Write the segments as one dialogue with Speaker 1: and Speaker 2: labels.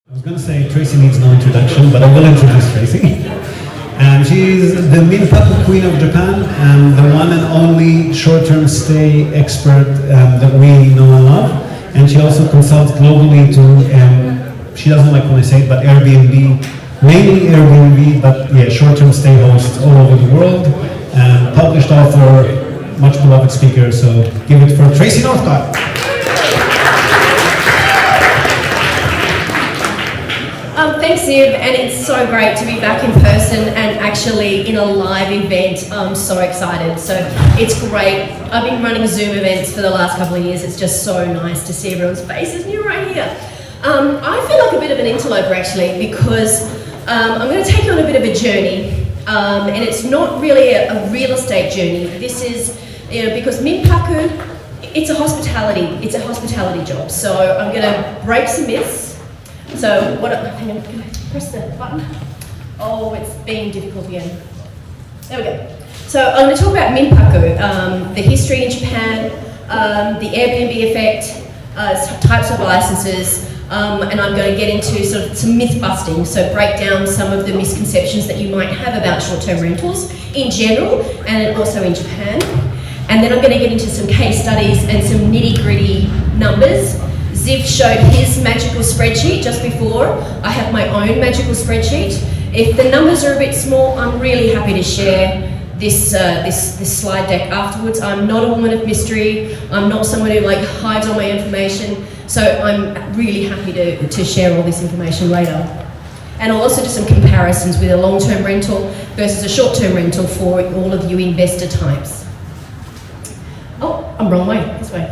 Speaker 1: I was going to say Tracy needs no introduction, but I will introduce Tracy. She's the Minpaku Queen of Japan, and the one and only short-term stay expert that we know and love. And she also consults globally to, she doesn't like when I say it, but Airbnb, mainly Airbnb, but yeah, short-term stay hosts all over the world. Published author, much beloved speaker, so give it for Tracy Northcott.
Speaker 2: Thanks, Ziv, and it's so great to be back in person and actually in a live event. I'm so excited. So it's great. I've been running Zoom events for the last couple of years. It's just so nice to see everyone's faces, and you're right here. I feel like a bit of an interloper actually, because I'm going to take you on a bit of a journey, and it's not really a real estate journey. This is, because Minpaku, it's a hospitality job. So I'm going to break some myths. So hang on, can I press the button? Oh, it's being difficult again. There we go. So I'm going to talk about Minpaku, the history in Japan, the Airbnb effect, types of licenses, and I'm going to get into sort of some myth busting, so break down some of the misconceptions that you might have about short-term rentals in general and also in Japan. And then I'm going to get into some case studies and some nitty-gritty numbers. Ziv showed his magical spreadsheet just before. I have my own magical spreadsheet. If the numbers are a bit small, I'm really happy to share this slide deck afterwards. I'm not a woman of mystery. I'm not someone who hides all my information. So I'm really happy to share all this information later. And I'll also do some comparisons with a long-term rental versus a short-term rental for all of you investor types. Oh, I'm wrong way, this way.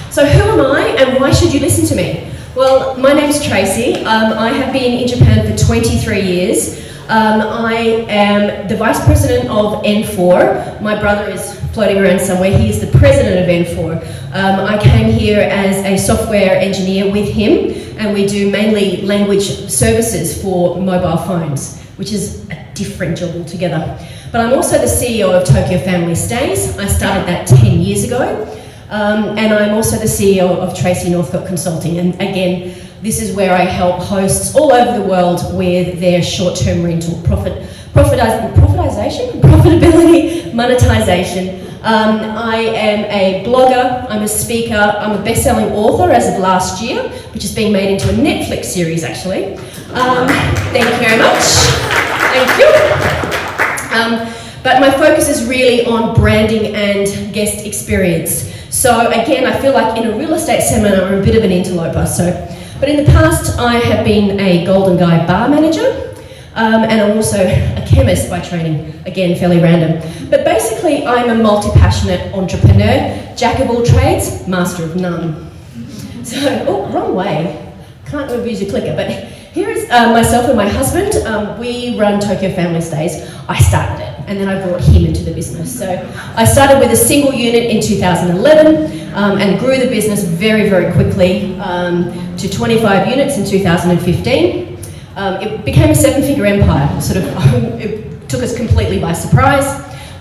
Speaker 2: So who am I and why should you listen to me? Well, my name's Tracy. I have been in Japan for 23 years. I am the Vice President of N4. My brother is floating around somewhere. He is the President of N4. I came here as a software engineer with him, and we do mainly language services for mobile phones, which is a different job altogether. But I'm also the CEO of Tokyo Family Stays. I started that 10 years ago. And I'm also the CEO of Tracy Northcott Consulting. And again, this is where I help hosts all over the world with their short-term rental profitability, monetization. I am a blogger, I'm a speaker, I'm a best-selling author as of last year, which is being made into a Netflix series actually. Thank you very much. Thank you. But my focus is really on branding and guest experience. So again, I feel like in a real estate seminar, I'm a bit of an interloper. But in the past, I have been a Golden Guy bar manager, and I'm also a chemist by training. Again, fairly random. But basically, I'm a multi-passionate entrepreneur, jack of all trades, master of none. So, oh, wrong way. Can't abuse your clicker, but here is myself and my husband. We run Tokyo Family Stays. I started it, and then I brought him into the business. So I started with a single unit in 2011 and grew the business very, very quickly to 25 units in 2015. It became a seven-figure empire. It took us completely by surprise.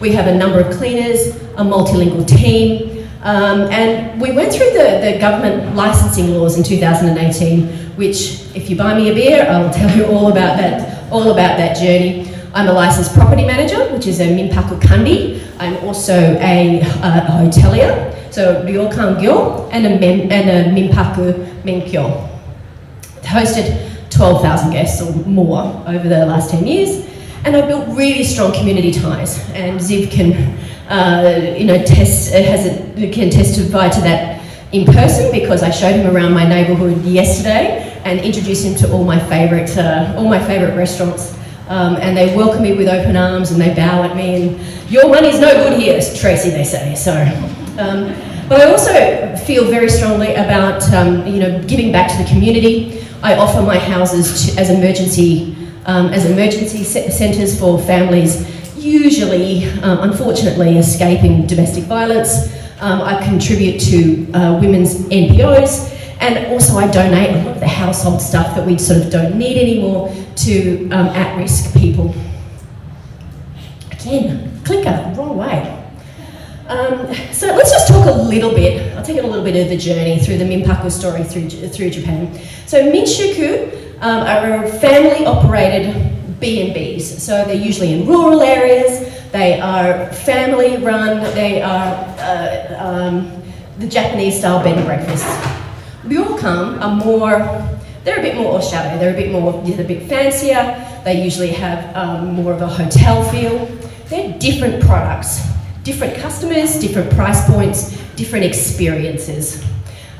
Speaker 2: We have a number of cleaners, a multilingual team, and we went through the government licensing laws in 2018, which, if you buy me a beer, I will tell you all about that journey. I'm a licensed property manager, which is a Minpaku Kandi. I'm also a hotelier, so Ryokan Gyo, and a Minpaku Menkyo. Hosted 12,000 guests or more over the last 10 years, and I built really strong community ties. And Ziv can, can testify to that in person, because I showed him around my neighbourhood yesterday and introduced him to all my favourite restaurants. And they welcome me with open arms and they bow at me, and your money's no good here, Tracy, they say. So, but I also feel very strongly about giving back to the community. I offer my houses as emergency centres for families, usually, unfortunately, escaping domestic violence. I contribute to women's NPOs. And also I donate a lot of the household stuff that we sort of don't need anymore to at-risk people. Again, clicker, wrong way. So let's just talk a little bit, I'll take a little bit of the journey through the Minpaku story through Japan. So Minshuku are family-operated B&Bs. So they're usually in rural areas, they are family-run, they are the Japanese-style bed and breakfasts. Ryokan are more, they're a bit more oshare, they're a bit fancier, they usually have more of a hotel feel. They're different products, different customers, different price points, different experiences.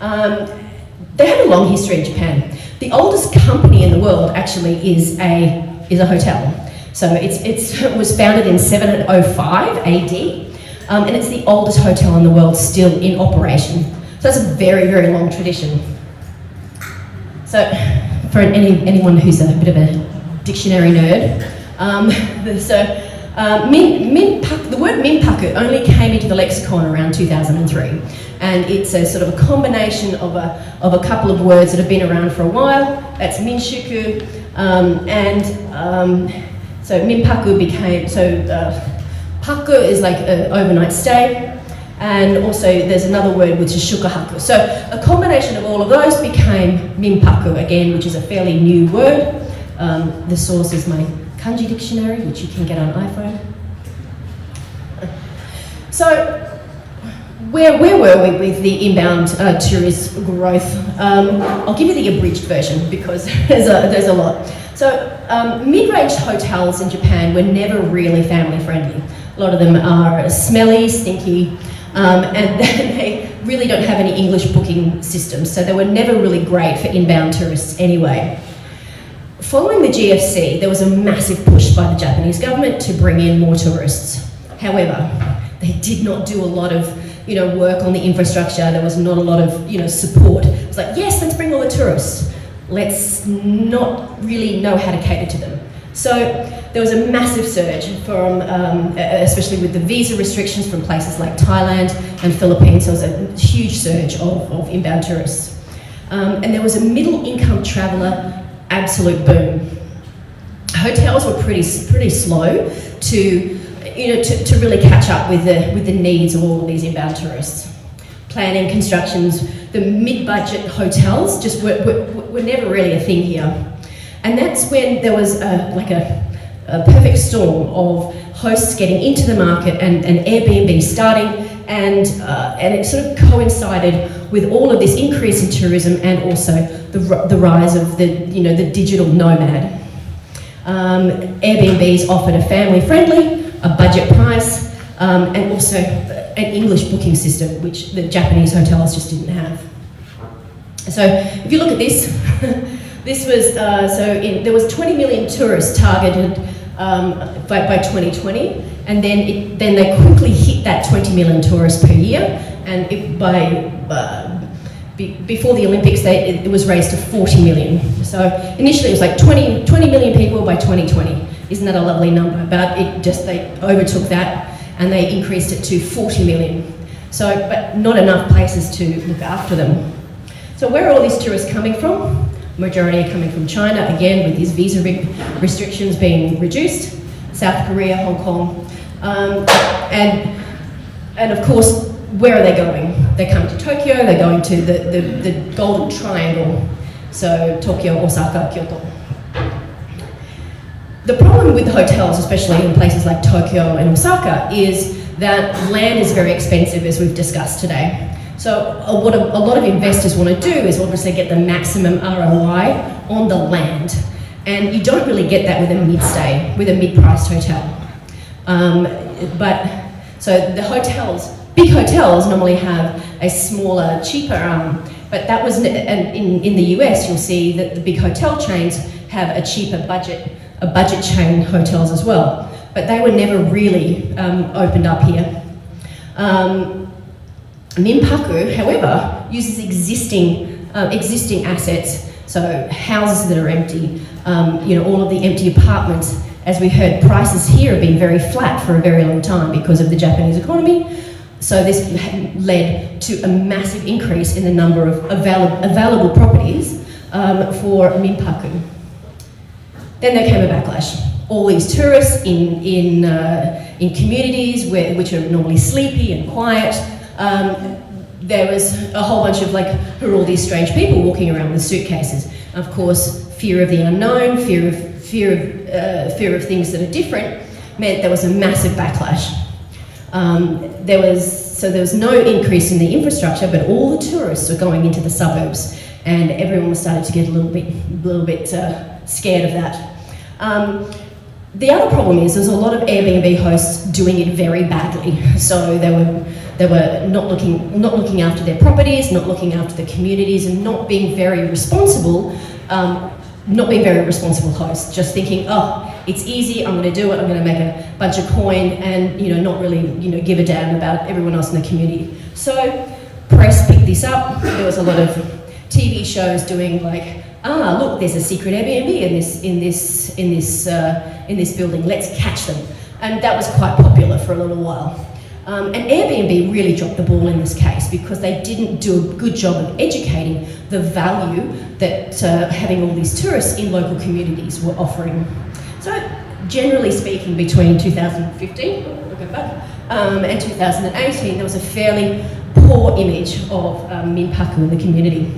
Speaker 2: They have a long history in Japan. The oldest company in the world actually is a hotel. So it was founded in 705 AD, and it's the oldest hotel in the world still in operation. So that's a very, very long tradition. So for anyone who's a bit of a dictionary nerd, the word minpaku only came into the lexicon around 2003, and it's a sort of a combination of a couple of words that have been around for a while. That's minshuku, so minpaku became, paku is like an overnight stay, and also there's another word which is shukahaku. So a combination of all of those became minpaku again, which is a fairly new word. The source is my kanji dictionary, which you can get on iPhone. So where were we with the inbound tourist growth? I'll give you the abridged version because there's a lot. So mid-range hotels in Japan were never really family friendly. A lot of them are smelly, stinky, and they really don't have any English booking systems, so they were never really great for inbound tourists anyway. Following the GFC, there was a massive push by the Japanese government to bring in more tourists. However, they did not do a lot of work on the infrastructure. There was not a lot of support. It was like, yes, let's bring all the tourists. Let's not really know how to cater to them. So there was a massive surge from, especially with the visa restrictions from places like Thailand and Philippines. There was a huge surge of inbound tourists. And there was a middle income traveller absolute boom. Hotels were pretty slow to really catch up with the needs of all of these inbound tourists. Planning, constructions, the mid-budget hotels just were never really a thing here. And that's when there was a perfect storm of hosts getting into the market and Airbnb starting, and it sort of coincided with all of this increase in tourism and also the rise of the digital nomad. Airbnbs offered a family-friendly, a budget price, and also an English booking system, which the Japanese hotels just didn't have. So if you look at this, this was there was 20 million tourists targeted by 2020, and then they quickly hit that 20 million tourists per year, and before the Olympics it was raised to 40 million. So initially it was like 20 million people by 2020. Isn't that a lovely number? But they overtook that and they increased it to 40 million. So, but not enough places to look after them. So where are all these tourists coming from? Majority are coming from China, again with these visa restrictions being reduced, South Korea, Hong Kong, and of course, where are they going? They're coming to Tokyo, they're going to the Golden Triangle, so Tokyo, Osaka, Kyoto. The problem with the hotels, especially in places like Tokyo and Osaka, is that land is very expensive, as we've discussed today. So what a lot of investors want to do is obviously get the maximum ROI on the land. And you don't really get that with a mid-priced hotel. So the hotels, big hotels normally have a smaller, cheaper but that was, and in the US you'll see that the big hotel chains have a cheaper budget chain hotels as well. But they were never really opened up here. Minpaku, however, uses existing assets, so houses that are empty, all of the empty apartments. As we heard, prices here have been very flat for a very long time because of the Japanese economy. So this led to a massive increase in the number of available properties for minpaku. Then there came a backlash. All these tourists in communities which are normally sleepy and quiet. There was a whole bunch of who are all these strange people walking around with suitcases? Of course, fear of the unknown, fear of things that are different, meant there was a massive backlash. There was no increase in the infrastructure, but all the tourists were going into the suburbs, and everyone was starting to get a little bit scared of that. The other problem is there's a lot of Airbnb hosts doing it very badly. So they were not looking after their properties, not looking after the communities, and not being very responsible hosts. Just thinking, oh, it's easy, I'm going to do it, I'm going to make a bunch of coin, and not really give a damn about everyone else in the community. So press picked this up. There was a lot of TV shows doing like, look, there's a secret Airbnb in this building. Let's catch them, and that was quite popular for a little while. And Airbnb really dropped the ball in this case because they didn't do a good job of educating the value that having all these tourists in local communities were offering. So, generally speaking, between 2015 and 2018, there was a fairly poor image of Minpaku in the community.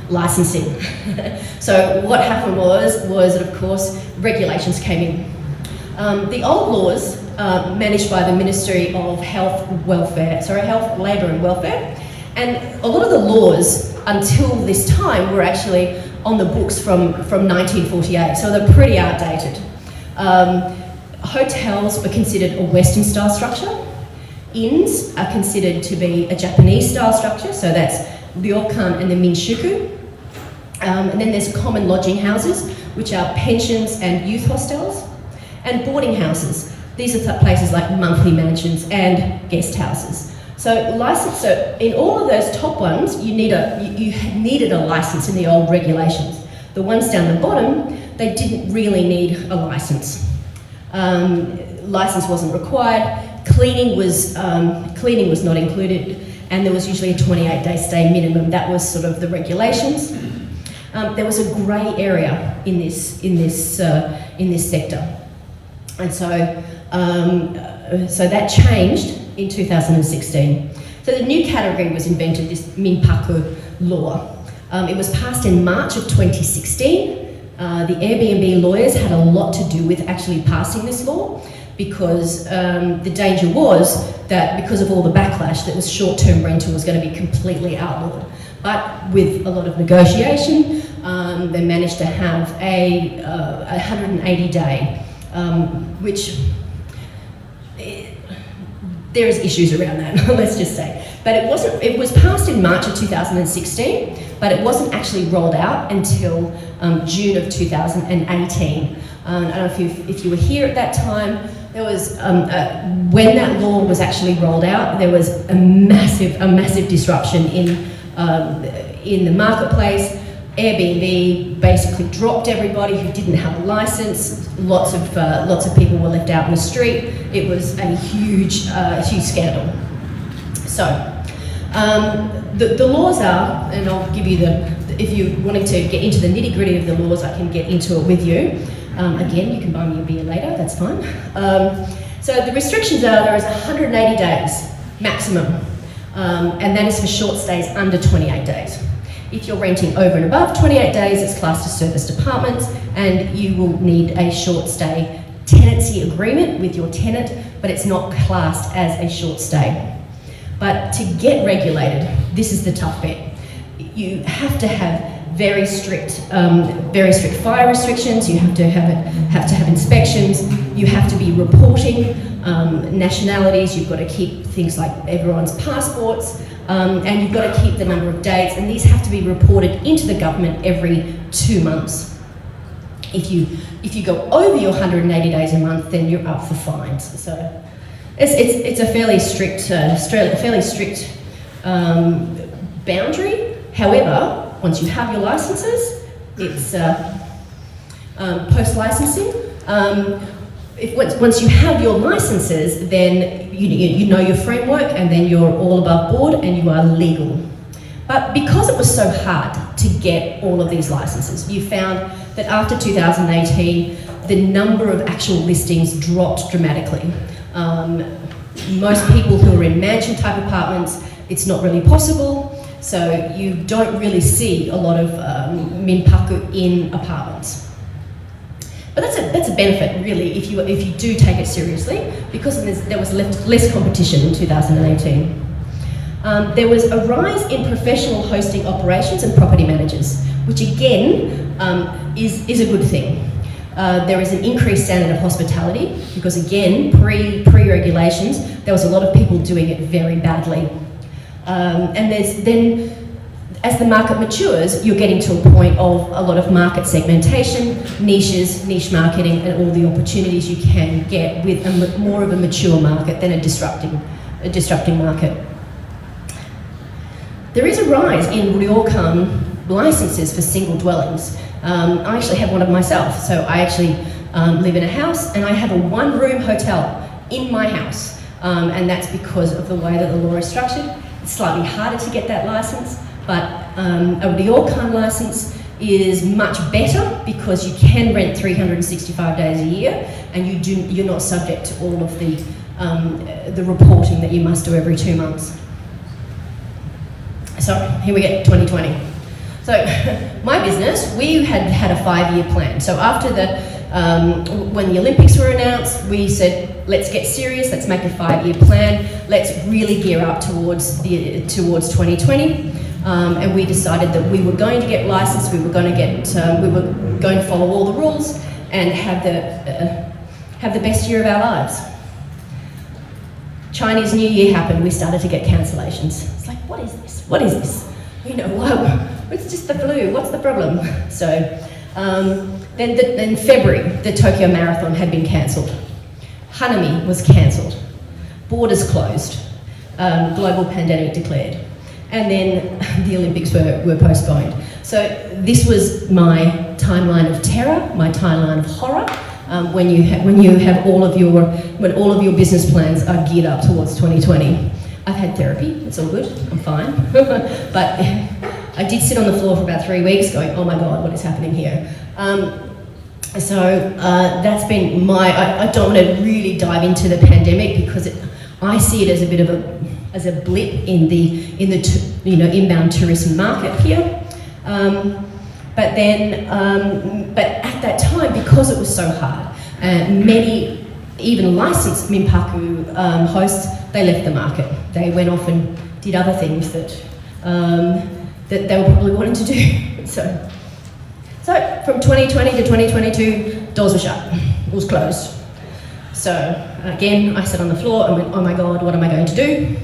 Speaker 2: Licensing. So what happened was that of course regulations came in. The old laws managed by the Ministry of Health, Labour and Welfare, and a lot of the laws until this time were actually on the books from 1948, so they're pretty outdated. Hotels were considered a Western style structure. Inns are considered to be a Japanese style structure, so that's ryokan and the minshuku. And then there's common lodging houses, which are pensions and youth hostels, and boarding houses. These are places like monthly mansions and guest houses. So in all of those top ones, you needed a license in the old regulations. The ones down the bottom, they didn't really need a license. License wasn't required. Cleaning was not included, and there was usually a 28-day stay minimum. That was sort of the regulations. There was a grey area in this sector, and so that changed in 2016. So the new category was invented, this Minpaku law. It was passed in March of 2016. The Airbnb lawyers had a lot to do with actually passing this law because the danger was that because of all the backlash, that was short-term rental was going to be completely outlawed. But with a lot of negotiation, they managed to have a 180-day, which there is issues around that, let's just say. But it was passed in March of 2016, but it wasn't actually rolled out until June of 2018. I don't know if you were here at that time. There was, when that law was actually rolled out, there was a massive disruption in the marketplace. Airbnb basically dropped everybody who didn't have a license. Lots of people were left out in the street. It was a huge scandal. So the laws are, and I'll give you if you're wanting to get into the nitty-gritty of the laws, I can get into it with you. Again, you can buy me a beer later, that's fine. So the restrictions are there is 180 days maximum, and that is for short stays under 28 days. If you're renting over and above 28 days, it's classed as serviced apartments, and you will need a short stay tenancy agreement with your tenant, but it's not classed as a short stay. But to get regulated, this is the tough bit. You have to have very strict fire restrictions. You have to have inspections. You have to be reporting nationalities. You've got to keep things like everyone's passports, and you've got to keep the number of days. And these have to be reported into the government every 2 months. If you go over your 180 days a month, then you're up for fines. So it's a fairly strict boundary. However, once you have your licenses, it's post-licensing. Once you have your licenses, then you know your framework, and then you're all above board and you are legal. But because it was so hard to get all of these licenses, you found that after 2018, the number of actual listings dropped dramatically. Most people who are in mansion type apartments, it's not really possible. so you don't really see a lot of minpaku in apartments. But that's a benefit, really, if you do take it seriously, because there was less competition in 2018. There was a rise in professional hosting operations and property managers, which again is a good thing. There is an increased standard of hospitality because again, pre-regulations, there was a lot of people doing it very badly. And then, as the market matures, you're getting to a point of a lot of market segmentation, niches, niche marketing, and all the opportunities you can get with more of a mature market than a disrupting market. There is a rise in ryokan licenses for single dwellings. I actually have one of myself, so I actually live in a house and I have a one-room hotel in my house, and that's because of the way that the law is structured. It's slightly harder to get that license, but a ryokan license is much better because you can rent 365 days a year, and you're not subject to all of the reporting that you must do every 2 months. So here we get 2020. So my business, we had a 5-year plan. So after when the Olympics were announced, we said, let's get serious, let's make a 5-year plan, let's really gear up towards 2020. And we decided that we were going to get licensed, we were going to follow all the rules and have the best year of our lives. Chinese New Year happened, we started to get cancellations. It's like, what is this? What is this? You know, well, it's just the flu, what's the problem? So then in February, the Tokyo Marathon had been cancelled. Hanami was cancelled. Borders closed. Global pandemic declared. And then the Olympics were postponed. So this was my timeline of terror, my timeline of horror, when all of your business plans are geared up towards 2020. I've had therapy, it's all good, I'm fine. But I did sit on the floor for about 3 weeks going, oh my God, what is happening here? So that's been I don't want to really dive into the pandemic because I see it as a bit of a blip in the inbound tourism market here. But at that time, because it was so hard, many even licensed minpaku hosts, they left the market. They went off and did other things that they were probably wanting to do. So from 2020 to 2022, doors were shut. It was closed. So again, I sat on the floor and went, oh my God, what am I going to do?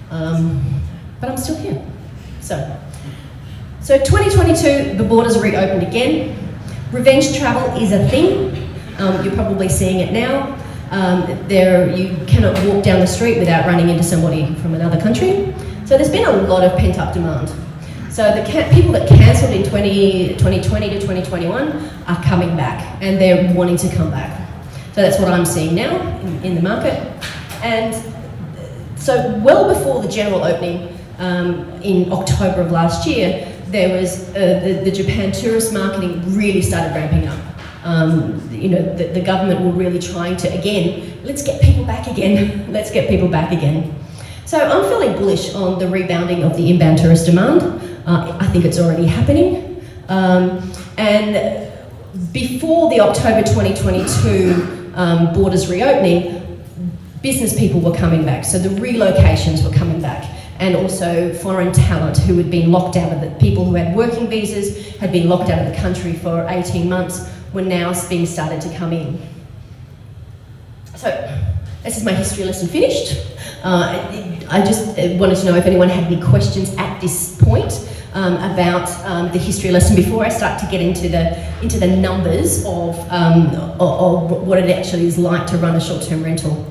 Speaker 2: But I'm still here. So 2022, the borders reopened again. Revenge travel is a thing. You're probably seeing it now. You cannot walk down the street without running into somebody from another country. So there's been a lot of pent-up demand. So the people that cancelled in 2020 to 2021 are coming back, and they're wanting to come back. So that's what I'm seeing now in the market. And so well before the general opening in October of last year, there was the Japan tourist marketing really started ramping up. The government were really trying to, again, let's get people back again. Let's get people back again. So I'm feeling bullish on the rebounding of the inbound tourist demand. I think it's already happening. And before the October 2022 borders reopening, business people were coming back. So the relocations were coming back. And also foreign talent who had been locked out of the people who had working visas, had been locked out of the country for 18 months, were now being started to come in. So this is my history lesson finished. I just wanted to know if anyone had any questions at this point about the history lesson before I start to get into the numbers of what it actually is like to run a short-term rental.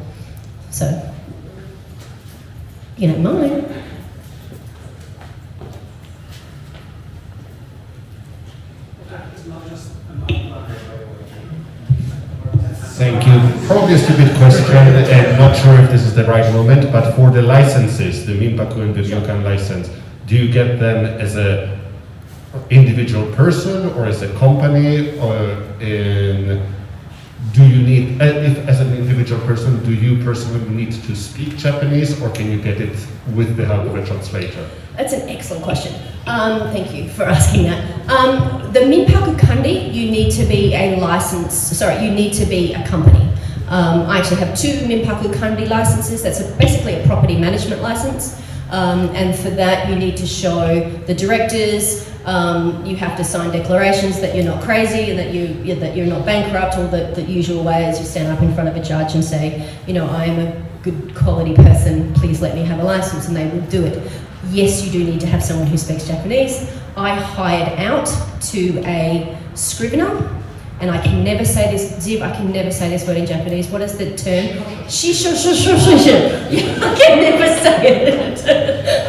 Speaker 2: So, you don't mind.
Speaker 3: Thank you. Probably a stupid question, and not sure if this is the right moment, but for the licenses, the minpaku and the ryokan license, do you get them as a individual person or as a company, or do you need, if as an individual person, do you personally need to speak Japanese, or can you get it with the help of a translator?
Speaker 2: That's an excellent question. Thank you for asking that. The Minpaku Kandi, you need to be you need to be a company. I actually have 2 Minpaku Kandi licenses. That's basically a property management license. And for that, you need to show the directors. You have to sign declarations that you're not crazy and that you're not bankrupt, or the usual ways. You stand up in front of a judge and say, I am a good quality person, please let me have a license, and they will do it. Yes, you do need to have someone who speaks Japanese. I hired out to a scrivener, and I can never say this, Ziv, I can never say this word in Japanese. What is the term? I can never say it.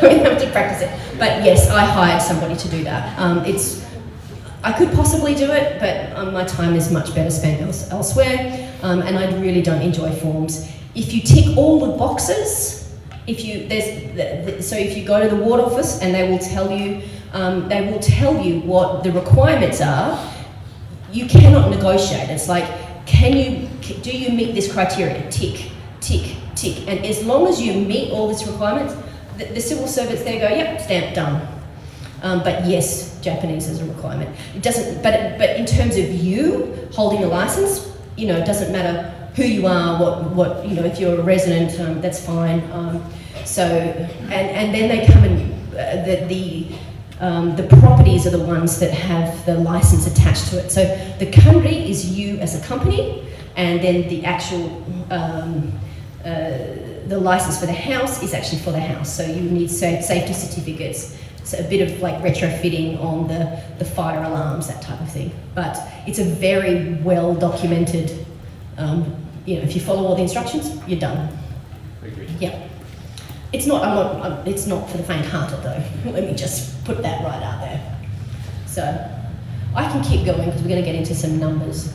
Speaker 2: We have to practice it. But yes, I hired somebody to do that. I could possibly do it, but my time is much better spent elsewhere, and I really don't enjoy forms. If you tick all the boxes, if you go to the ward office and they will tell you what the requirements are, you cannot negotiate. It's like, do you meet this criteria? Tick, tick, tick. And as long as you meet all these requirements, the civil servants there go, yep, stamp, done. But yes, Japanese is a requirement. It doesn't, but in terms of you holding a license, it doesn't matter who you are, what if you're a resident, that's fine. And then they come and the properties are the ones that have the license attached to it. So the country is you as a company, and then the actual the license for the house is actually for the house. So you need safety certificates. So a bit of like retrofitting on the fire alarms, that type of thing. But it's a very well documented. If you follow all the instructions, you're done.
Speaker 3: Agreed.
Speaker 2: Yeah. It's not for the faint-hearted though. Let me just put that right out there. So I can keep going because we're going to get into some numbers.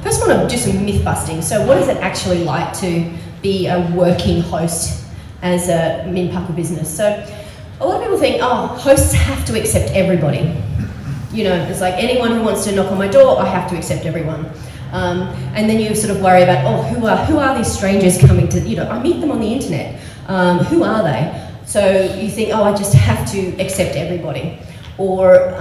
Speaker 2: First, I want to do some myth busting. So, what is it actually like to be a working host as a Minpaku business? So, a lot of people think, hosts have to accept everybody. It's like anyone who wants to knock on my door, I have to accept everyone. And then you sort of worry about, who are these strangers coming to, I meet them on the internet. Who are they? So you think, I just have to accept everybody. Or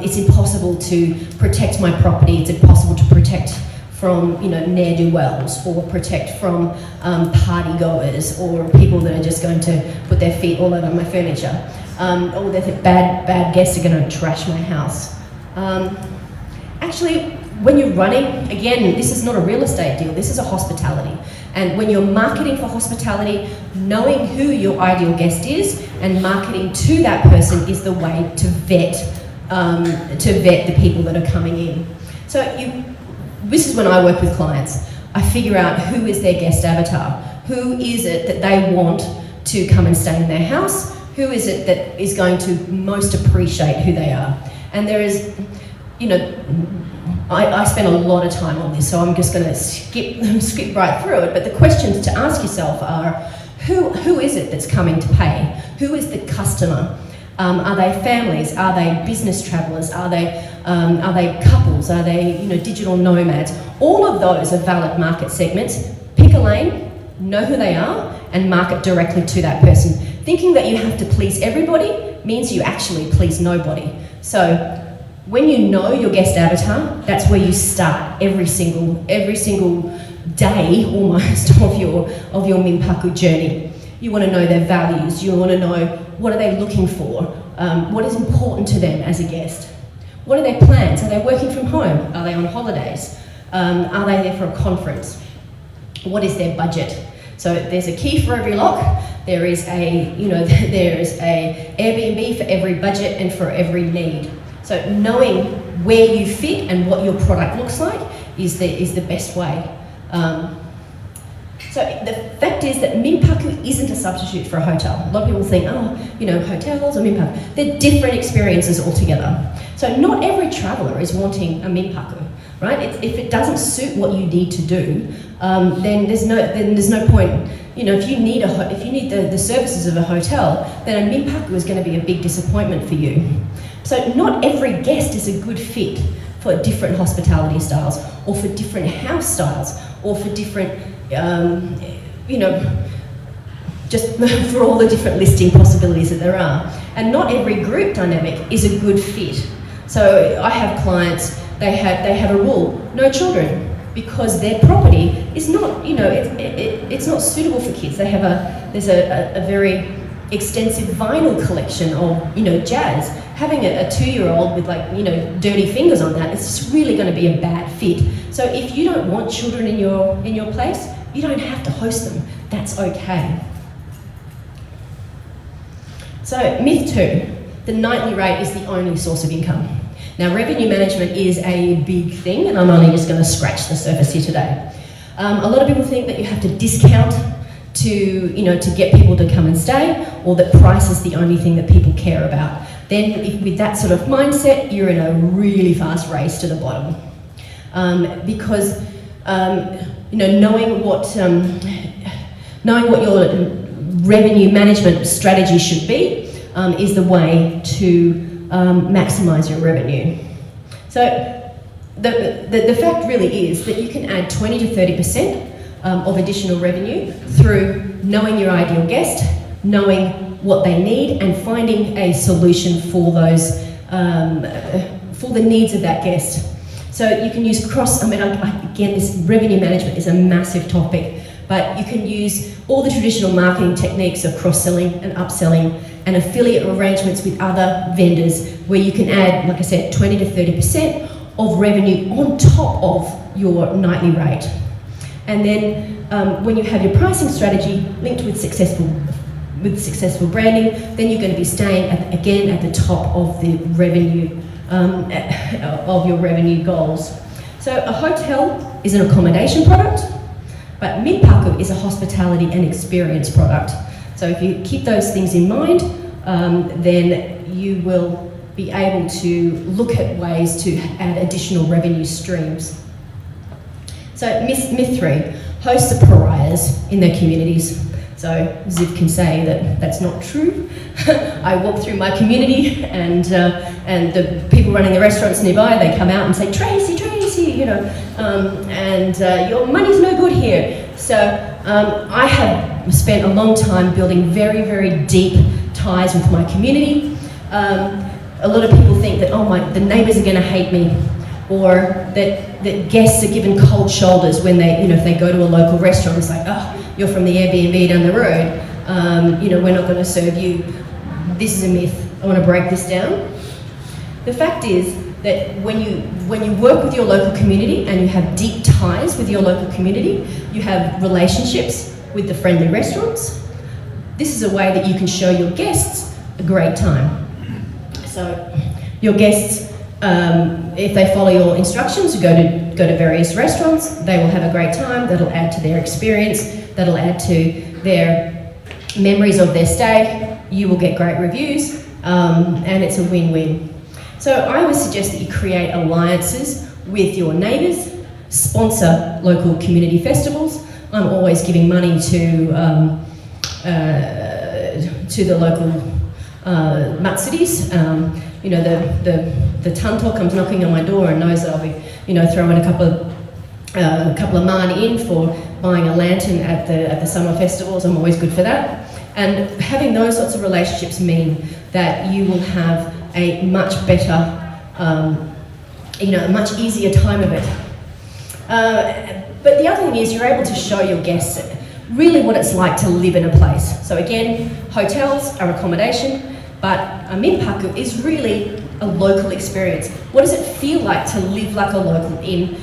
Speaker 2: it's impossible to protect my property, it's impossible to protect from, ne'er-do-wells, or protect from party-goers, or people that are just going to put their feet all over my furniture. Or that bad guests are going to trash my house. Actually, when you're running, again, this is not a real estate deal, this is a hospitality. And when you're marketing for hospitality, knowing who your ideal guest is and marketing to that person is the way to vet the people that are coming in. So this is when I work with clients. I figure out who is their guest avatar. Who is it that they want to come and stay in their house? Who is it that is going to most appreciate who they are? And there is, I spend a lot of time on this, so I'm just going to skip right through it. But the questions to ask yourself are, who is it that's coming to pay? Who is the customer? Are they families? Are they business travellers? Are they couples? Are they digital nomads? All of those are valid market segments. Pick a lane, know who they are, and market directly to that person. Thinking that you have to please everybody means you actually please nobody. So when you know your guest avatar, that's where you start every single day almost of your Minpaku journey. You want to know their values. You want to know what are they looking for, what is important to them as a guest. What are their plans? Are they working from home? Are they on holidays? Are they there for a conference? What is their budget? So there's a key for every lock. There is a Airbnb for every budget and for every need. So knowing where you fit and what your product looks like is the best way. So the fact is that Minpaku isn't a substitute for a hotel. A lot of people think, hotels or Minpaku. They're different experiences altogether. So not every traveller is wanting a Minpaku, right? If it doesn't suit what you need to do, then there's no point. If you need the services of a hotel, then a Minpaku is going to be a big disappointment for you. So not every guest is a good fit for different hospitality styles, or for different house styles, or for different, just for all the different listing possibilities that there are. And not every group dynamic is a good fit. So I have clients, they have a rule, no children, because their property is not, it's not suitable for kids. There's a very extensive vinyl collection of, jazz. Having a 2-year-old with dirty fingers on that, it's just really going to be a bad fit. So if you don't want children in your place, you don't have to host them. That's okay. So myth 2, the nightly rate is the only source of income. Now, revenue management is a big thing, and I'm only just going to scratch the surface here today. A lot of people think that you have to discount to get people to come and stay, or that price is the only thing that people care about. Then, with that sort of mindset, you're in a really fast race to the bottom, because knowing what your revenue management strategy should be is the way to maximise your revenue. So the fact really is that you can add 20 to 30% of additional revenue through knowing your ideal guest, knowing what they need, and finding a solution for those for the needs of that guest. So you can use again, this revenue management is a massive topic, but you can use all the traditional marketing techniques of cross-selling and upselling and affiliate arrangements with other vendors, where you can add, like I said, 20 to 30% of revenue on top of your nightly rate. And then when you have your pricing strategy linked with successful branding, then you're going to be staying at the top of the revenue of your revenue goals. So a hotel is an accommodation product, but Minpaku is a hospitality and experience product. So if you keep those things in mind, then you will be able to look at ways to add additional revenue streams. So myth 3, hosts are pariahs in their communities. So Ziv can say that that's not true. I walk through my community, and the people running the restaurants nearby, they come out and say, Tracy, your money's no good here. So I have spent a long time building very, very deep ties with my community. A lot of people think that, the neighbours are going to hate me, or that guests are given cold shoulders when they, if they go to a local restaurant. It's like, you're from the Airbnb down the road, we're not going to serve you. This is a myth. I want to break this down. The fact is that when you work with your local community and you have deep ties with your local community, you have relationships with the friendly restaurants. This is a way that you can show your guests a great time. So your guests, if they follow your instructions, go to various restaurants, they will have a great time. That'll add to their experience, that'll add to their memories of their stay. You will get great reviews, and it's a win-win. So I would suggest that you create alliances with your neighbours, sponsor local community festivals. I'm always giving money to the local matsuris. The tanto comes knocking on my door and knows that I'll be, throwing a couple of mani in for buying a lantern at the summer festivals. I'm always good for that. And having those sorts of relationships mean that you will have a much better, a much easier time of it. But the other thing is you're able to show your guests really what it's like to live in a place. So again, hotels are accommodation, but a Minpaku is really a local experience. What does it feel like to live like a local in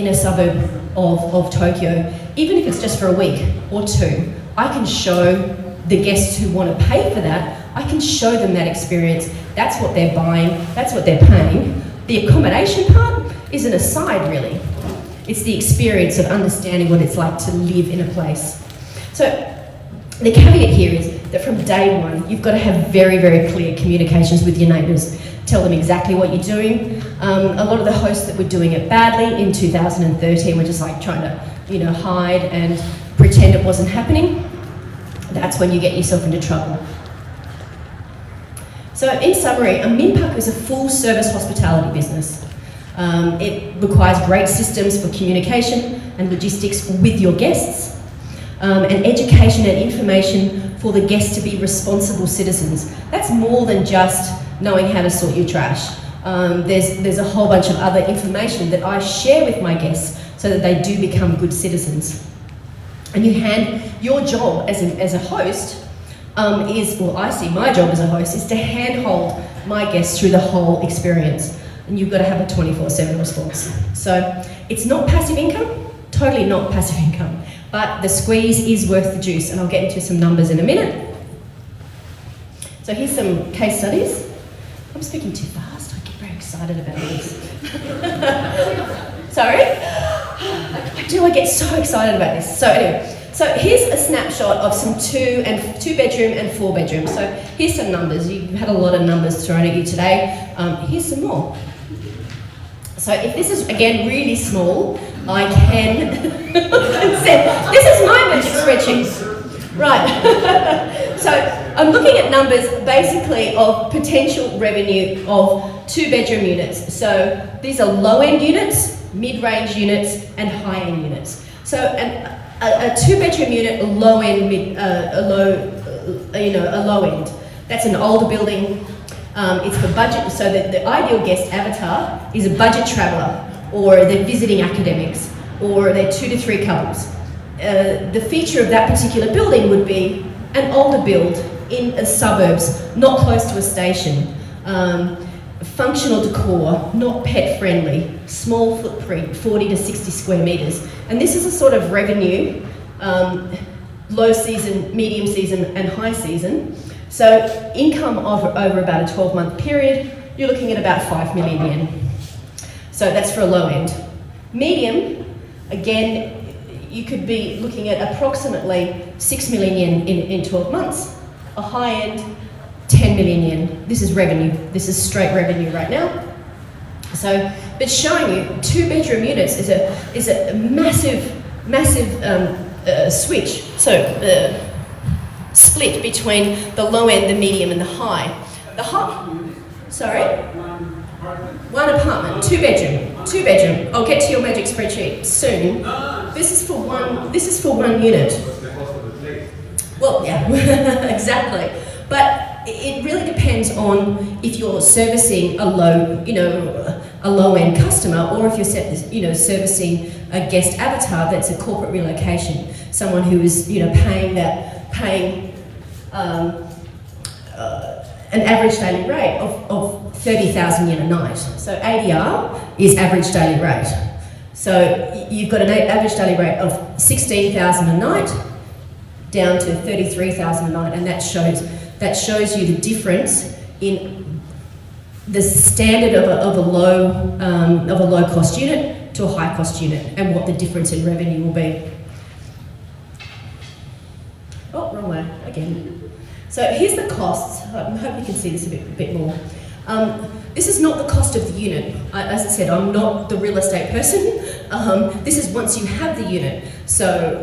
Speaker 2: a suburb of Tokyo? Even if it's just for a week or two, I can show the guests who want to pay for that, I can show them that experience. That's what they're buying, that's what they're paying. The accommodation part is an aside, really. It's the experience of understanding what it's like to live in a place. So the caveat here is that from day one, you've got to have very, very clear communications with your neighbours. Tell them exactly what you're doing. A lot of the hosts that were doing it badly in 2013 were just trying to, hide and pretend it wasn't happening. That's when you get yourself into trouble. So in summary, a Minpaku is a full-service hospitality business. It requires great systems for communication and logistics with your guests, and education and information for the guests to be responsible citizens. That's more than just knowing how to sort your trash. There's a whole bunch of other information that I share with my guests so that they do become good citizens. And your job as a host I see my job as a host is to handhold my guests through the whole experience. And you've got to have a 24/7 response. So it's not passive income, totally not passive income, but the squeeze is worth the juice, and I'll get into some numbers in a minute. So here's some case studies. I'm speaking too fast, I get very excited about this. Sorry? I get so excited about this. So anyway, so here's a snapshot of some two bedroom and 4 bedroom. So here's some numbers. You've had a lot of numbers thrown at you today. Here's some more. So if this is, again, really small, I can this is my magic spreadsheet. Right. So I'm looking at numbers basically of potential revenue of 2-bedroom units. So these are low-end units, mid-range units, and high-end units. So a 2-bedroom unit, a low-end, a low end. That's an older building. It's for budget, so that the ideal guest avatar is a budget traveller, or they're visiting academics, or they're 2 to 3 couples. The feature of that particular building would be an older build in the suburbs, not close to a station. Functional decor, not pet friendly, small footprint, 40 to 60 square metres. And this is a sort of revenue, low season, medium season and high season. So income over about a 12-month period, you're looking at about 5 million yen. So that's for a low end. Medium, again, you could be looking at approximately 6 million yen in 12 months. A high end, 10 million yen. This is revenue. This is straight revenue right now. So, but showing you 2-bedroom units is a massive switch. So split between the low end, the medium, and the high. The high. Sorry. 1 apartment, 2-bedroom. I'll get to your magic spreadsheet soon. This is for one unit. Well, yeah, exactly. But it really depends on if you're servicing a low-end customer, or if you're servicing a guest avatar that's a corporate relocation, someone who is paying an average daily rate of 30,000 yen a night. So ADR is average daily rate. So you've got an average daily rate of 16,000 a night down to 33,000 a night, and that shows you the difference in the standard of a low cost unit to a high cost unit, and what the difference in revenue will be. Oh, wrong way again. So here's the costs. I hope you can see this a bit more. This is not the cost of the unit. As I said, I'm not the real estate person. This is once you have the unit. So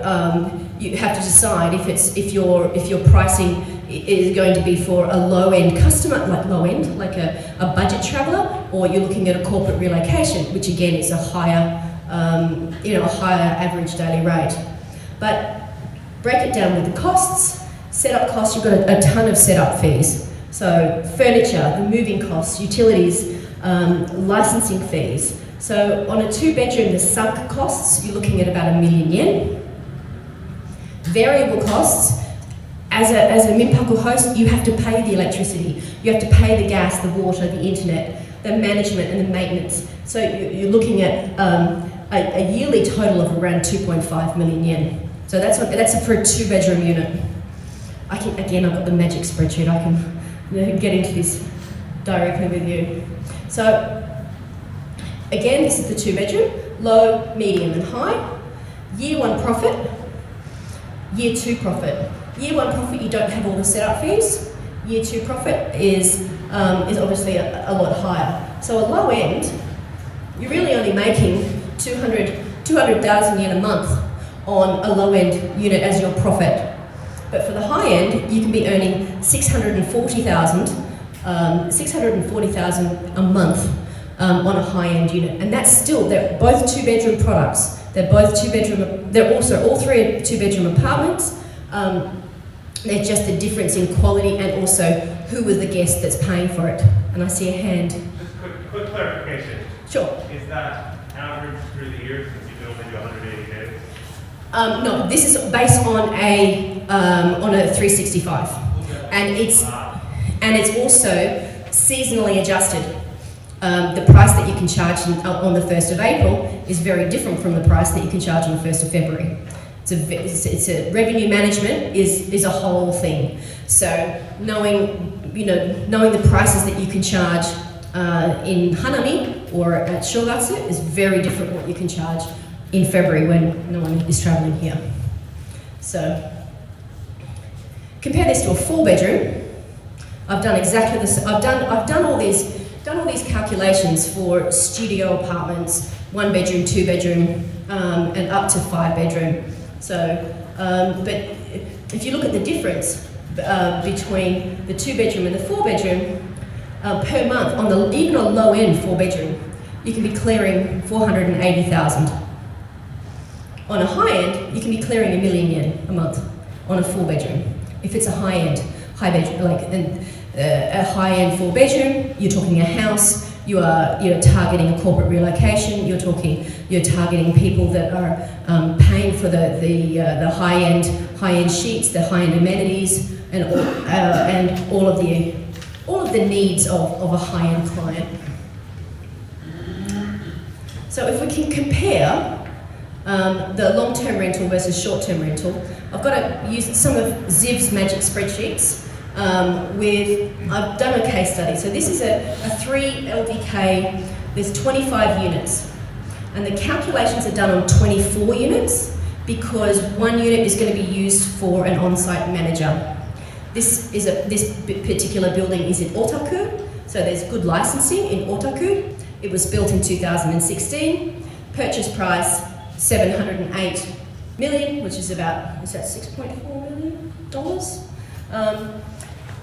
Speaker 2: you have to decide if your pricing is going to be for a low-end customer, like a budget traveller, or you're looking at a corporate relocation, which again is a higher average daily rate. But break it down with the costs. Setup costs, you've got a ton of setup fees. So furniture, the moving costs, utilities, licensing fees. So on a 2-bedroom, the sunk costs, you're looking at about 1 million yen. Variable costs, as a Minpaku host, you have to pay the electricity, you have to pay the gas, the water, the internet, the management and the maintenance. So you're looking at a yearly total of around 2.5 million yen. So that's for a 2-bedroom unit. I've got the magic spreadsheet, I can get into this directly with you. So again, this is the 2-bedroom, low, medium and high. Year 1 profit, year 2 profit. Year 1 profit, you don't have all the setup fees. Year 2 profit is obviously a lot higher. So a low end, you're really only making 200,000 yen a month on a low end unit as your profit. But for the high end, you can be earning 640,000 a month on a high-end unit. And that's still, they're both two-bedroom products. They're both two-bedroom, they're also all three are two-bedroom apartments. They're just the difference in quality and also who was the guest that's paying for it. And I see a hand.
Speaker 4: Just quick clarification.
Speaker 2: Sure.
Speaker 4: Is that average through the years since you built into 180 days?
Speaker 2: No, this is based on a 365, and it's also seasonally adjusted. The price that you can charge on the 1st of April is very different from the price that you can charge on the 1st of February. It's a revenue management is a whole thing. So knowing the prices that you can charge in Hanami or at Shogatsu is very different what you can charge in February when no one is traveling here. So compare this to a 4-bedroom. I've done exactly this. I've done all these calculations for studio apartments, 1-bedroom, 2-bedroom, and up to 5-bedroom. So, but if you look at the difference between the 2-bedroom and the 4-bedroom per month on even a low-end 4-bedroom, you can be clearing 480,000. On a high-end, you can be clearing $1 million yen a month on a 4-bedroom. If it's a high-end, a high-end 4-bedroom, you're talking a house. You're targeting a corporate relocation. You're targeting people that are paying for the high-end sheets, the high-end amenities, and all of the needs of a high-end client. So if we can compare the long-term rental versus short-term rental, I've got to use some of Ziv's magic spreadsheets. I've done a case study. So this is a 3 LDK, there's 25 units. And the calculations are done on 24 units because 1 unit is going to be used for an on-site manager. This particular building is in Otaku, so there's good licensing in Otaku. It was built in 2016. Purchase price, $708 million, which is about, is that $6.4 million?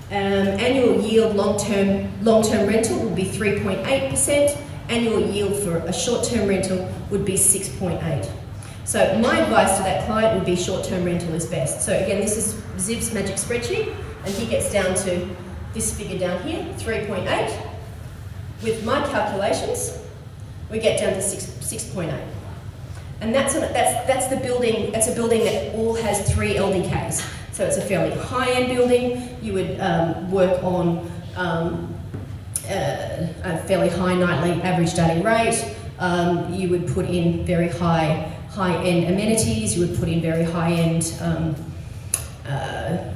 Speaker 2: Annual yield long-term rental would be 3.8%. Annual yield for a short-term rental would be 6.8%. So my advice to that client would be short-term rental is best. So again, this is Ziv's magic spreadsheet, and he gets down to this figure down here, 3.8. With my calculations, we get down to 6.8. And that's the building. That's a building that all has 3 LDKs. So it's a fairly high-end building. You would work on a fairly high nightly average daily rate. You would put in very high-end amenities. You would put in very high-end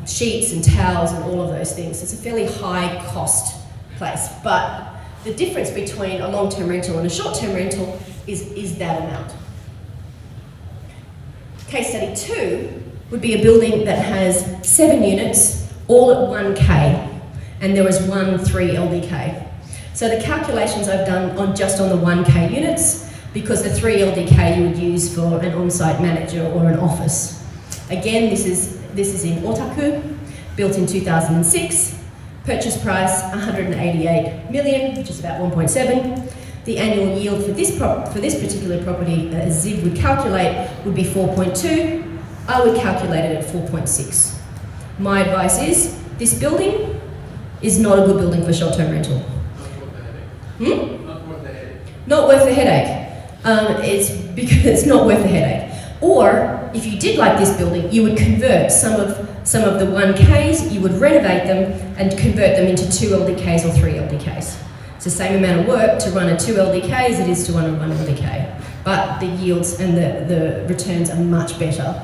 Speaker 2: sheets and towels and all of those things. It's a fairly high-cost place. But the difference between a long-term rental and a short-term rental is that amount. Case study 2 would be a building that has 7 units, all at 1K, and there was 3 LDK. So the calculations I've done just on the 1K units, because the 3 LDK you would use for an on-site manager or an office. Again, this is in Otaku, built in 2006. Purchase price, 188 million, which is about 1.7. The annual yield for this particular property, as Ziv would calculate, would be 4.2. I would calculate it at 4.6. My advice is, this building is not a good building for short-term rental.
Speaker 5: Not worth the headache.
Speaker 2: Not worth the headache. It's because it's not worth the headache. Or, if you did like this building, you would convert some of the 1Ks, you would renovate them and convert them into 2 LDKs or 3 LDKs. It's the same amount of work to run a 2 LDK as it is to run a 1 LDK. But the yields and the returns are much better.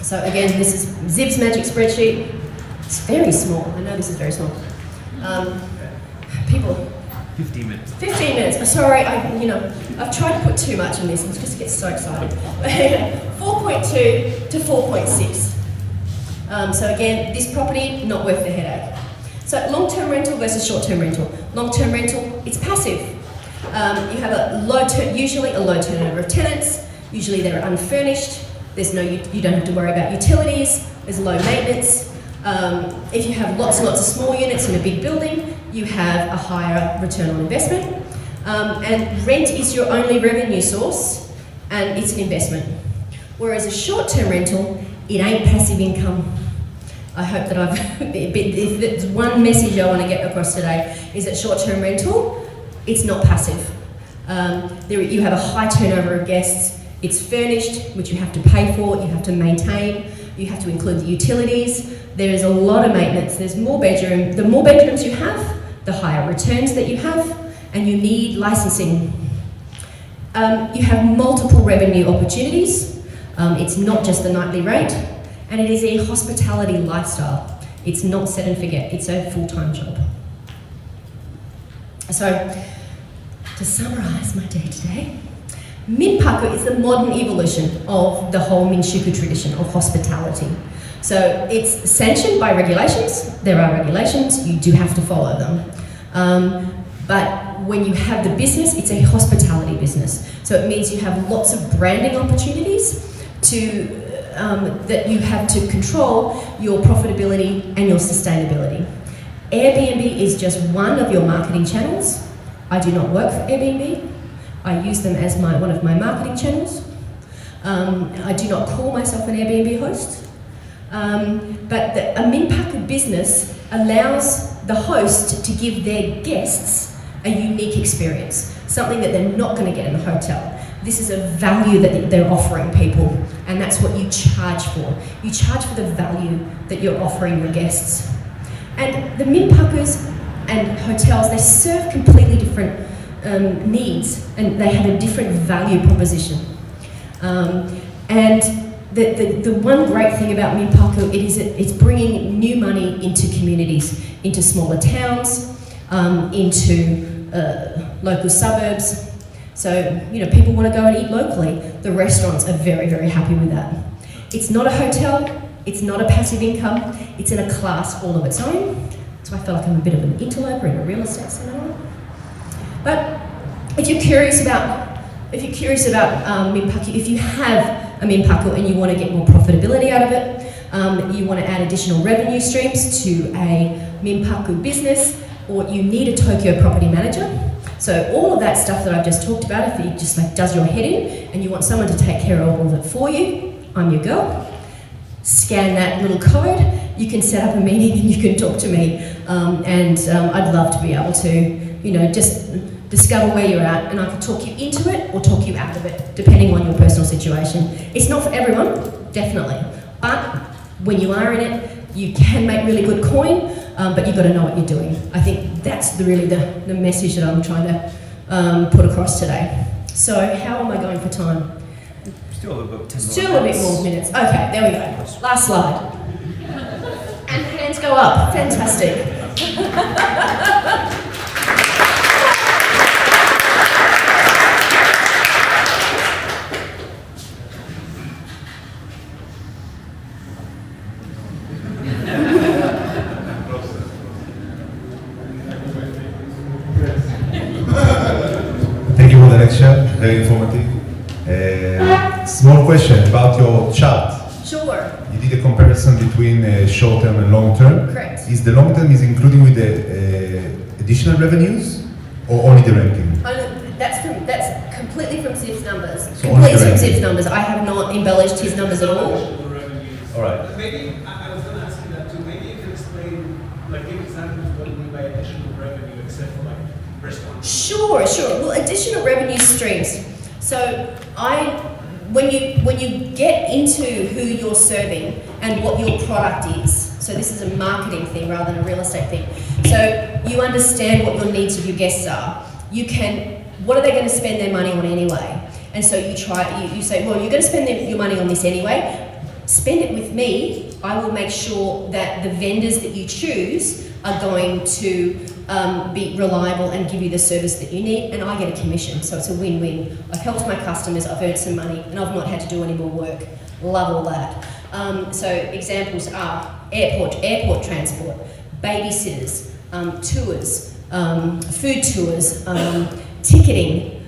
Speaker 2: So again, this is Ziv's magic spreadsheet. It's very small. I know this is very small. People.
Speaker 5: 15 minutes.
Speaker 2: 15 minutes. Sorry, I've tried to put too much in this. I just get so excited. 4.2 to 4.6. So again, this property, not worth the headache. So long-term rental versus short-term rental. Long-term rental, it's passive. You have usually a low turnover of tenants. Usually they're unfurnished. You don't have to worry about utilities. There's low maintenance. If you have lots and lots of small units in a big building, you have a higher return on investment. And rent is your only revenue source, and it's an investment. Whereas a short-term rental, it ain't passive income. I hope that if there's one message I want to get across today, is that short-term rental, it's not passive. You have a high turnover of guests, it's furnished, which you have to pay for, you have to maintain, you have to include the utilities, there is a lot of maintenance, there's more bedroom. The more bedrooms you have, the higher returns that you have, and you need licensing. You have multiple revenue opportunities. It's not just the nightly rate, and it is a hospitality lifestyle. It's not set and forget, it's a full-time job. So, to summarise my day today, Minpaku is the modern evolution of the whole Minshuku tradition of hospitality. So it's sanctioned by regulations. There are regulations, you do have to follow them. But when you have the business, it's a hospitality business. So it means you have lots of branding opportunities that you have to control your profitability and your sustainability. Airbnb is just one of your marketing channels. I do not work for Airbnb. I use them as one of my marketing channels. I do not call myself an Airbnb host. But a Minpaku business allows the host to give their guests a unique experience, something that they're not going to get in the hotel. This is a value that they're offering people, and that's what you charge for. You charge for the value that you're offering your guests. And the Minpakus and hotels, they serve completely different needs, and they have a different value proposition. And the one great thing about Minpaku, it's bringing new money into communities, into smaller towns, into local suburbs. So, people want to go and eat locally. The restaurants are very, very happy with that. It's not a hotel, it's not a passive income, it's in a class all of its own. So I feel like I'm a bit of an interloper in a real estate seminar. But if you're curious about Minpaku, if you have a Minpaku and you want to get more profitability out of it, you want to add additional revenue streams to a Minpaku business, or you need a Tokyo property manager. So all of that stuff that I've just talked about, if it just does your head in and you want someone to take care of all of it for you, I'm your girl. Scan that little code, you can set up a meeting and you can talk to me. I'd love to be able to, just discover where you're at, and I can talk you into it or talk you out of it, depending on your personal situation. It's not for everyone, definitely, but when you are in it, you can make really good coin, but you've got to know what you're doing. I think that's really the message that I'm trying to put across today. So how am I going for time?
Speaker 5: Still a little bit.
Speaker 2: Still a bit more minutes. Okay, there we go. Last slide. And hands go up. Fantastic.
Speaker 6: Thank you for the lecture, very informative. Small question about your chart.
Speaker 2: Sure.
Speaker 6: You did a comparison between short-term and long-term.
Speaker 2: Correct.
Speaker 6: Is the long-term including with the additional revenues or only the renting?
Speaker 2: That's completely from Zip's numbers.
Speaker 6: So
Speaker 2: Completely
Speaker 6: only
Speaker 2: from
Speaker 6: the
Speaker 2: Zip's numbers. I have not embellished his numbers at all.
Speaker 6: All right.
Speaker 7: Maybe, I was going to ask you that too. Maybe you could explain, give examples of what you mean by additional revenue, except for restaurants.
Speaker 2: Sure. Well, additional revenue streams. So when you get into who you're serving and what your product is, so this is a marketing thing rather than a real estate thing. So you understand what your needs of your guests are. What are they going to spend their money on anyway? And so you say, well, you're going to spend your money on this anyway. Spend it with me. I will make sure that the vendors that you choose are going to be reliable and give you the service that you need, and I get a commission, so it's a win-win. I've helped my customers, I've earned some money, and I've not had to do any more work. Love all that. So examples are airport transport, babysitters, tours, food tours, ticketing,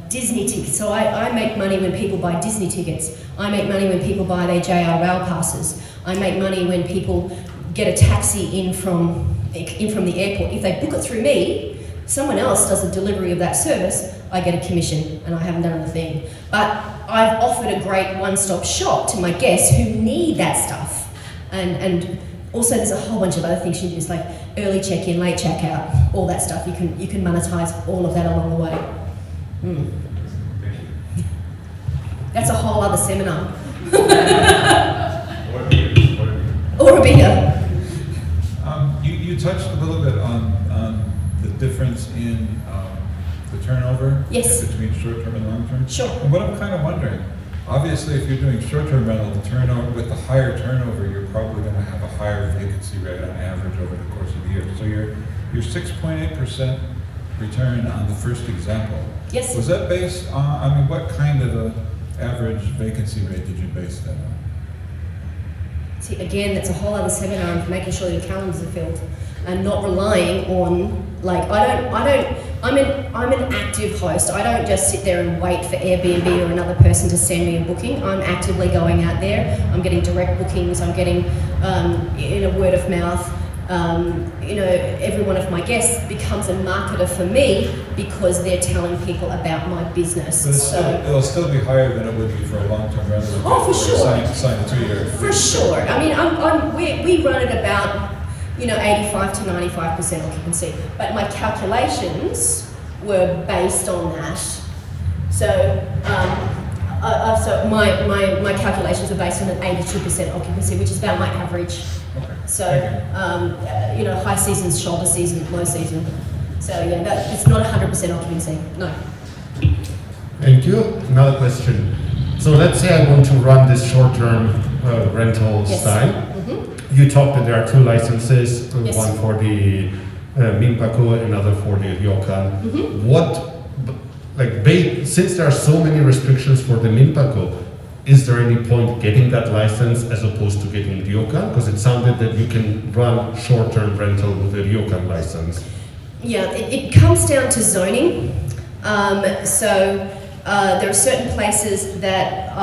Speaker 2: Disney tickets. So I make money when people buy Disney tickets. I make money when people buy their JR rail passes. I make money when people get a taxi in from the airport. If they book it through me, someone else does the delivery of that service, I get a commission, and I haven't done a thing. But I've offered a great one-stop shop to my guests who need that stuff. And also there's a whole bunch of other things you can do, like early check-in, late check-out, all that stuff. You can monetize all of that along the way. That's a whole other seminar. Or a beer.
Speaker 8: You touched a little bit on the difference in the turnover
Speaker 2: Yes.
Speaker 8: between short-term and long-term.
Speaker 2: Sure.
Speaker 8: And what I'm kind of wondering, obviously if you're doing short-term rental, the turnover, with the higher turnover, you're probably going to have a higher vacancy rate on average over the course of the year. So your 6.8% return on the first example.
Speaker 2: Yes.
Speaker 8: Was that based on, I mean, what kind of a average vacancy rate did you base that on?
Speaker 2: See, again, that's a whole other seminar of making sure your calendars are filled and not relying on, like, I'm an active host. I don't just sit there and wait for Airbnb or another person to send me a booking. I'm actively going out there. I'm getting direct bookings. I'm getting, word of mouth. Every one of my guests becomes a marketer for me because they're telling people about my business.
Speaker 8: But it'll still be higher than it would be for a long-term rental.
Speaker 2: Oh, for sure.
Speaker 8: Sign a 2-year.
Speaker 2: For sure. I mean, we run at about 85 to 95% occupancy, but my calculations were based on that. So, my calculations are based on an 82% occupancy, which is about my average.
Speaker 8: Okay.
Speaker 2: So, high season's shoulder season, low season. So yeah, it's not 100% occupancy, no.
Speaker 3: Thank you. Another question. So let's say I want to run this short-term rental
Speaker 2: Yes.
Speaker 3: style.
Speaker 2: Mm-hmm.
Speaker 3: You talked that there are 2 licenses,
Speaker 2: Yes.
Speaker 3: one for the Minpaku, another for the ryokan.
Speaker 2: Mm-hmm.
Speaker 3: Since there are so many restrictions for the Minpaku, is there any point getting that license as opposed to getting ryokan? Because it sounded that you can run short-term rental with a ryokan license.
Speaker 2: Yeah, it comes down to zoning. There are certain places that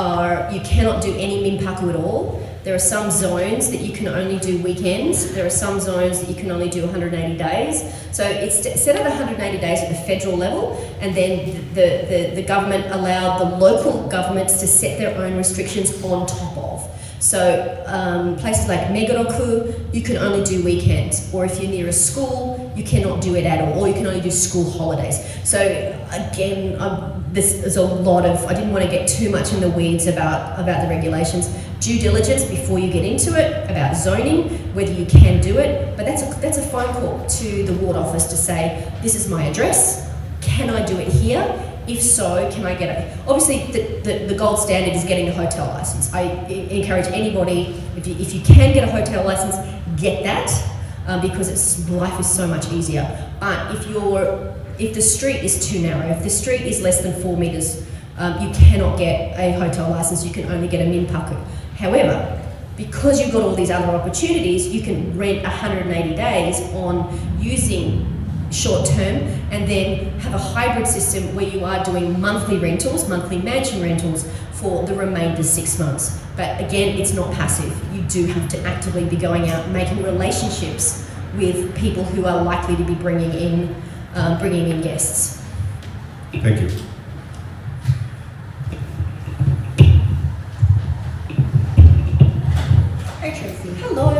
Speaker 2: you cannot do any minpaku at all. There are some zones that you can only do weekends. There are some zones that you can only do 180 days. So it's set at 180 days at the federal level, and then the government allowed the local governments to set their own restrictions on top of. So places like Megoroku, you can only do weekends, or if you're near a school, you cannot do it at all, or you can only do school holidays. So again, this is a lot of, I didn't want to get too much in the weeds about the regulations. Due diligence before you get into it, about zoning, whether you can do it, but that's a phone call to the ward office to say, this is my address, can I do it here? If so, can I get it? Obviously, the gold standard is getting a hotel license. I encourage anybody, if you can get a hotel license, get that, because life is so much easier. But if the street is too narrow, if the street is less than 4 meters, you cannot get a hotel license. You can only get a minpaku. However, because you've got all these other opportunities, you can rent 180 days on using short term, and then have a hybrid system where you are doing monthly rentals, monthly mansion rentals for the remainder 6 months. But again, it's not passive. You do have to actively be going out, making relationships with people who are likely to be bringing in guests.
Speaker 3: Thank you.
Speaker 9: Hi Tracy.
Speaker 2: Hello.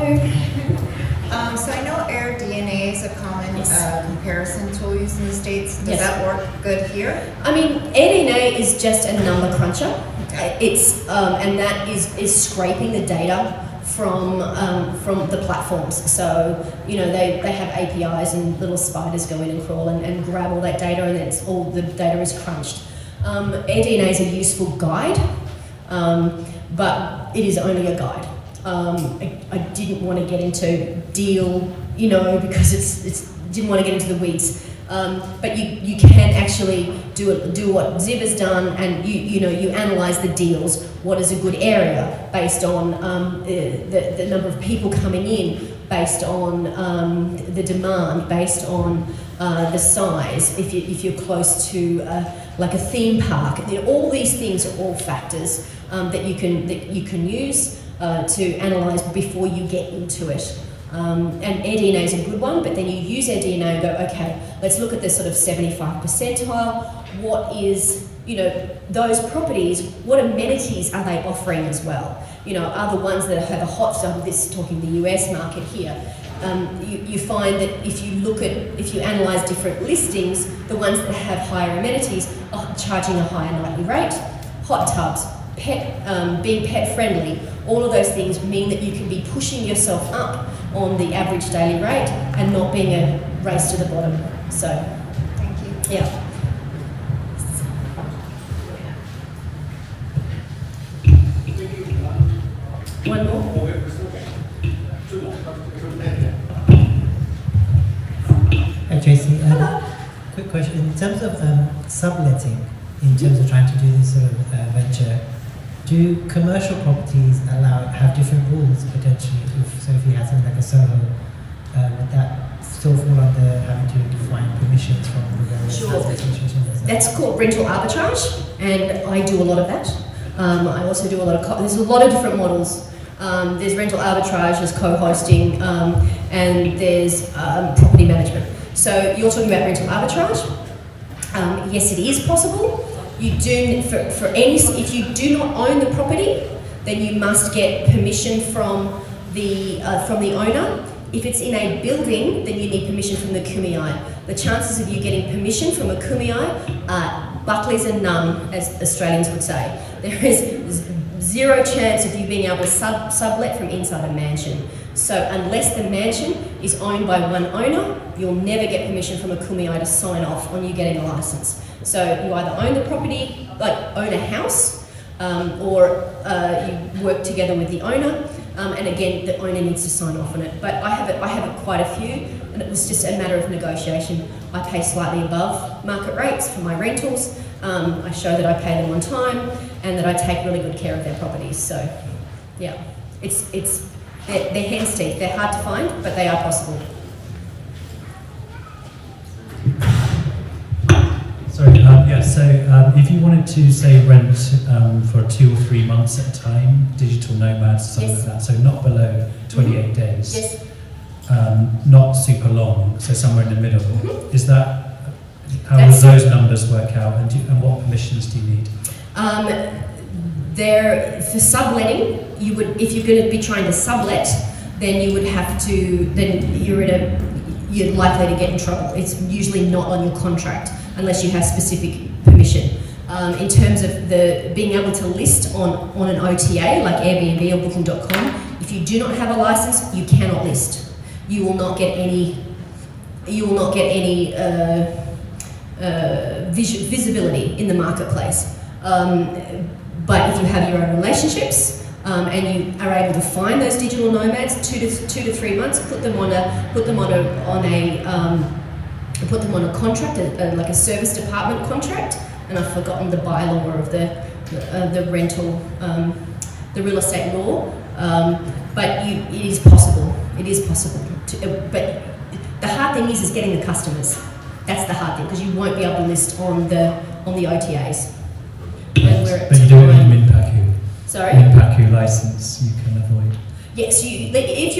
Speaker 9: So I know AirDNA is a common
Speaker 2: Yes.
Speaker 9: comparison tool used in the States. Does
Speaker 2: Yes.
Speaker 9: that work good here?
Speaker 2: I mean, AirDNA is just a number cruncher. And that is scraping the data from the platforms. So they have APIs and little spiders go in and crawl and grab all that data, and it's all the data is crunched. AirDNA is a useful guide, but it is only a guide. I didn't want to get into deal, because it's didn't want to get into the weeds. But you can actually do what Zib has done, and you analyze the deals. What is a good area based on the number of people coming in, based on the demand, based on the size. If you're close to like a theme park. All these things are all factors that you can use to analyse before you get into it. And AirDNA is a good one, but then you use AirDNA and go, okay, let's look at the sort of 75 percentile. What is, those properties, what amenities are they offering as well? Are the ones that have a hot zone, this is talking the US market here, you find that if you analyse different listings, the ones that have higher amenities are charging a higher nightly rate. Hot tubs, being pet friendly, all of those things mean that you can be pushing yourself up on the average daily rate and not being a race to the bottom. So,
Speaker 9: Thank you.
Speaker 2: yeah. One more?
Speaker 10: Hi Tracy, quick question. In terms of subletting, in terms of trying to do this sort of venture, do commercial properties have different rules potentially? If you have something like a Soho, would that still fall under having to define permissions from the various
Speaker 2: Sure.
Speaker 10: housing associations?
Speaker 2: That's called rental arbitrage, and I do a lot of that. I also do a lot of, there's a lot of different models. There's rental arbitrage, there's co-hosting, and there's property management. So you're talking about rental arbitrage. Yes, it is possible. You do, if you do not own the property, then you must get permission from the owner. If it's in a building, then you need permission from the kumai. The chances of you getting permission from a kumai are Buckley's and none, as Australians would say. There is zero chance of you being able to sublet from inside a mansion. So unless the mansion is owned by one owner, you'll never get permission from a kumai to sign off on you getting a license. So you either own the property, like own a house, or you work together with the owner. And again, the owner needs to sign off on it. But I have quite a few, and it was just a matter of negotiation. I pay slightly above market rates for my rentals. I show that I pay them on time, and that I take really good care of their properties. So, yeah, they're hen's teeth. They're hard to find, but they are possible.
Speaker 11: Sorry, if you wanted to say rent for 2 or 3 months at a time, digital nomads, something
Speaker 2: Yes.
Speaker 11: like that, so not below 28 days,
Speaker 2: Yes.
Speaker 11: not super long, so somewhere in the middle. Is that, how
Speaker 2: That's-
Speaker 11: would those numbers work out, and what permissions do you need?
Speaker 2: For subletting, if you're going to be trying to sublet, then you would have to, you're likely to get in trouble. It's usually not on your contract unless you have specific permission. In terms of being able to list on an OTA like Airbnb or Booking.com, if you do not have a license, you cannot list. You will not get any. Visibility in the marketplace. But if you have your own relationships and you are able to find those digital nomads, 2 to 3 months, put them on a contract, like a service department contract. And I've forgotten the bylaw of the rental, the real estate law. But it is possible. It is possible. But the hard thing is getting the customers. That's the hard thing, because you won't be able to list on the OTAs.
Speaker 11: But you don't need a Minpaku.
Speaker 2: Sorry?
Speaker 11: Minpaku license you can avoid.
Speaker 2: Yes, if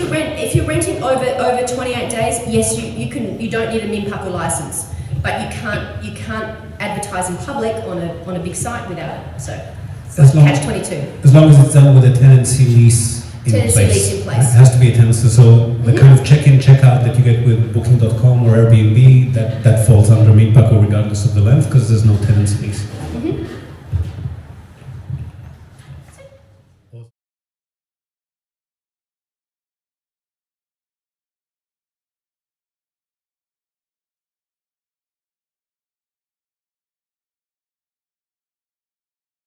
Speaker 2: you're renting over 28 days, yes, you don't need a Minpaku license, but you can't advertise in public on a big site without it. So catch-22.
Speaker 1: As long as it's done with a tenancy lease in place.
Speaker 2: in place.
Speaker 1: It has to be a tenancy. So the kind of check-in, check-out that you get with Booking.com or Airbnb, that falls under Minpaku regardless of the length, because there's no tenancy lease.